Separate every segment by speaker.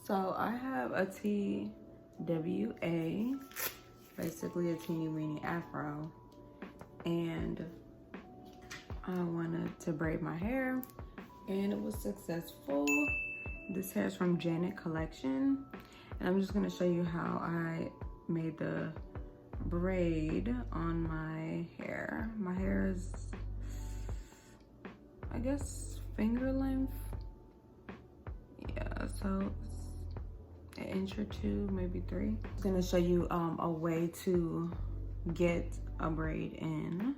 Speaker 1: So I have a TWA, basically a teeny weeny afro, and I wanted to braid my hair, and it was successful. This hair is from Janet Collection, and I'm just gonna show you how I made the braid on my hair. My hair is, I guess, finger length. Yeah, so it's an inch or two, maybe 3. I'm gonna show you a way to get a braid in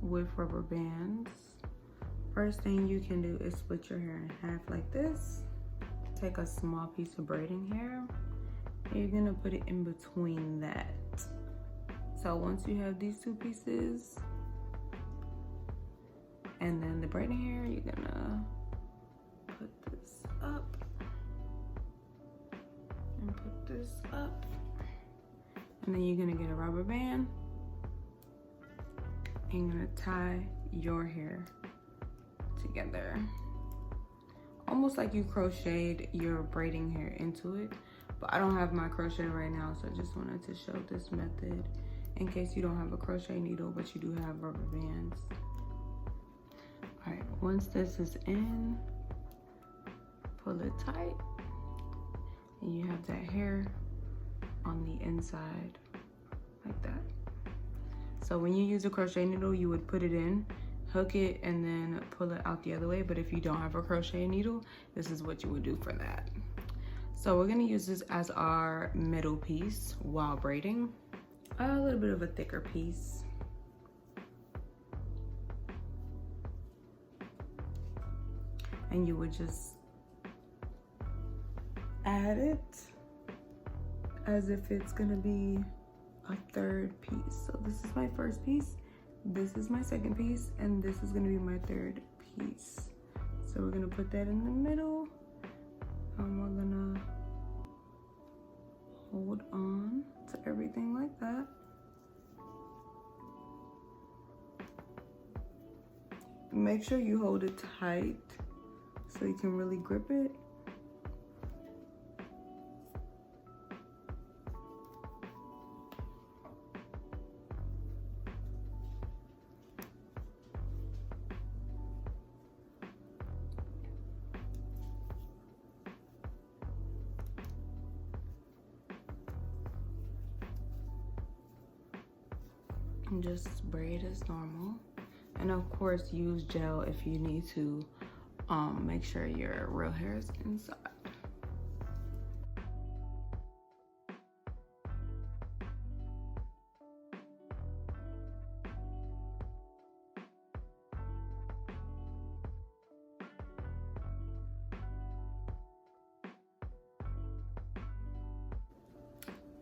Speaker 1: with rubber bands. First thing you can do is split your hair in half like this. Take a small piece of braiding hair, and you're gonna put it in between that. So once you have these 2 pieces, and then the braiding hair, you're gonna put this up and put this up, and then you're gonna get a rubber band and you're gonna tie your hair together, almost like you crocheted your braiding hair into it. But I don't have my crochet right now, so I just wanted to show this method in case you don't have a crochet needle but you do have rubber bands. All right, once this is in, pull it tight, and you have that hair on the inside like that. So when you use a crochet needle, you would put it in, hook it, and then pull it out the other way. But if you don't have a crochet needle, this is what you would do for that. So we're gonna use this as our middle piece while braiding. A little bit of a thicker piece. And you would just add it as if it's gonna be a 3rd piece. So this is my 1st piece, this is my 2nd piece, and this is gonna be my 3rd piece. So we're gonna put that in the middle, and we're gonna hold on to everything like that. Make sure you hold it tight so you can really grip it. And just braid as normal. And of course, use gel if you need to make sure your real hair is inside.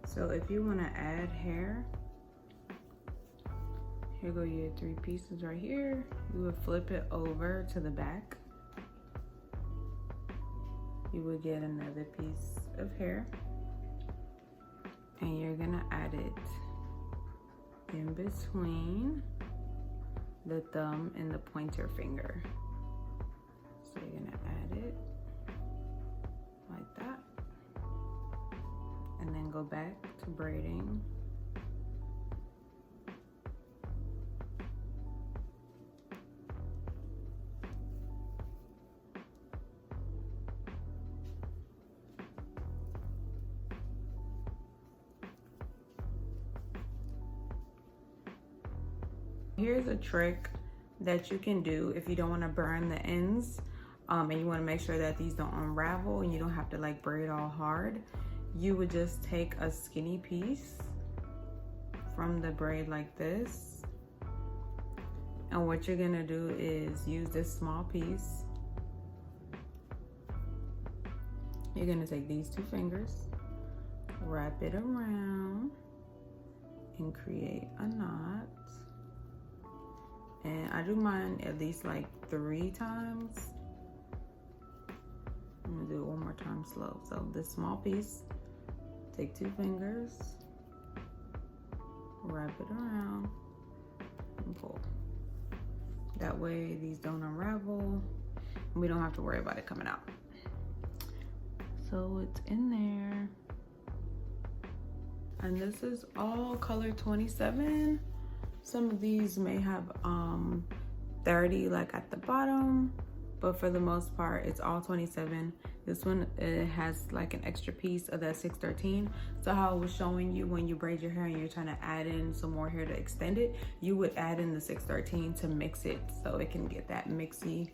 Speaker 1: So if you want to add hair, here go your 3 pieces right here. You would flip it over to the back. You would get another piece of hair, and you're gonna add it in between the thumb and the pointer finger. So you're gonna add it like that, and then go back to braiding. Here's a trick that you can do if you don't want to burn the ends, and you want to make sure that these don't unravel and you don't have to like braid all hard. You would just take a skinny piece from the braid like this, and what you're gonna do is use this small piece. You're gonna take these 2 fingers, wrap it around, and create a knot. And I do mine at least like 3 times. I'm gonna do it one more time slow. So this small piece, take 2 fingers, wrap it around, and pull. That way these don't unravel, and we don't have to worry about it coming out. So it's in there. And this is all color 27. Some of these may have 30 like at the bottom, but for the most part it's all 27. This one, it has like an extra piece of that 613. So how I was showing you when you braid your hair and you're trying to add in some more hair to extend it, you would add in the 613 to mix it so it can get that mixy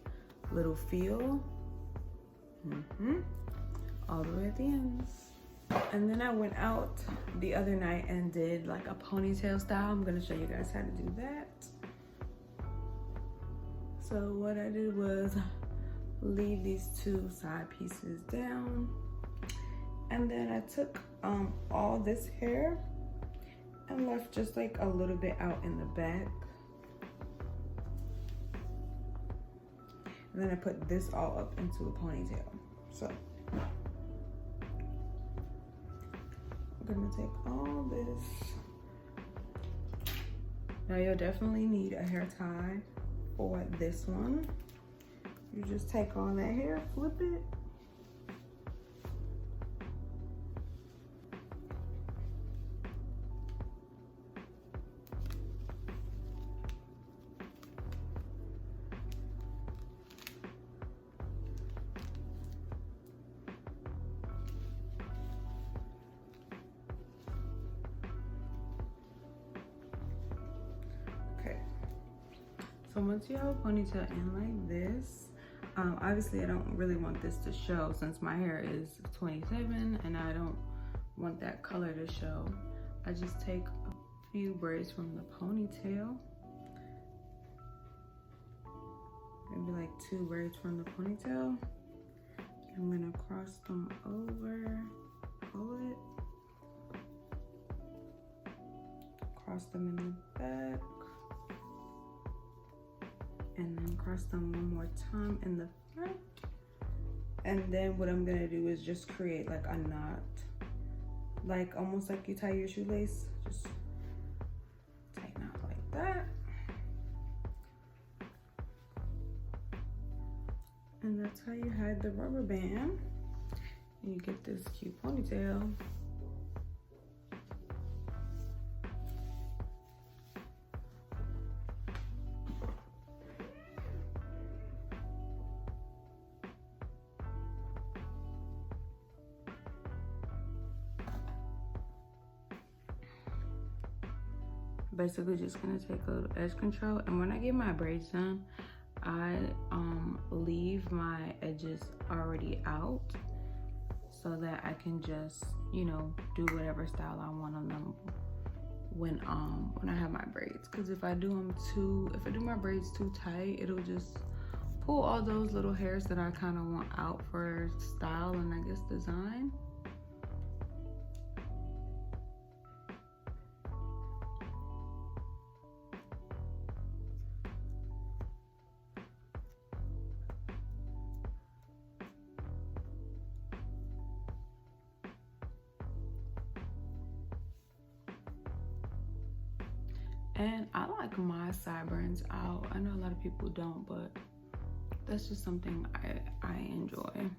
Speaker 1: little feel. All the way at the ends. And then I went out the other night and did like a ponytail style. I'm gonna show you guys how to do that. So what I did was leave these two side pieces down, and then I took all this hair and left just like a little bit out in the back, and then I put this all up into a ponytail. So I'm gonna take all this. Now you'll definitely need a hair tie for this one. You just take all that hair, flip it. Okay. So once you have a ponytail in like this, obviously I don't really want this to show since my hair is 27 and I don't want that color to show. I just take a few braids from the ponytail, maybe like 2 braids from the ponytail. I'm gonna cross them over, pull it, cross them in the back, and then cross them one more time in the front. And then what I'm gonna do is just create like a knot, like almost like you tie your shoelace. Just tighten out like that. And that's how you hide the rubber band. And you get this cute ponytail. Basically just gonna take a little edge control, and when I get my braids done, I leave my edges already out so that I can just, you know, do whatever style I want on them when I have my braids. Because if I do my braids too tight, it'll just pull all those little hairs that I kind of want out for style and I guess design. And I like my sideburns out. I know a lot of people don't, but that's just something I enjoy.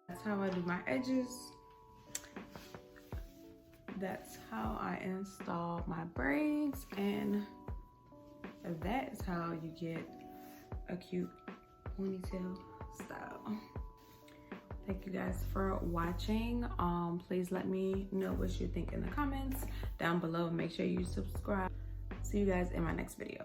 Speaker 1: That's how I do my edges. That's how I install my braids, and that is how you get a cute ponytail style. Thank you guys for watching. Please let me know what you think in the comments down below. Make sure you subscribe. See you guys in my next video.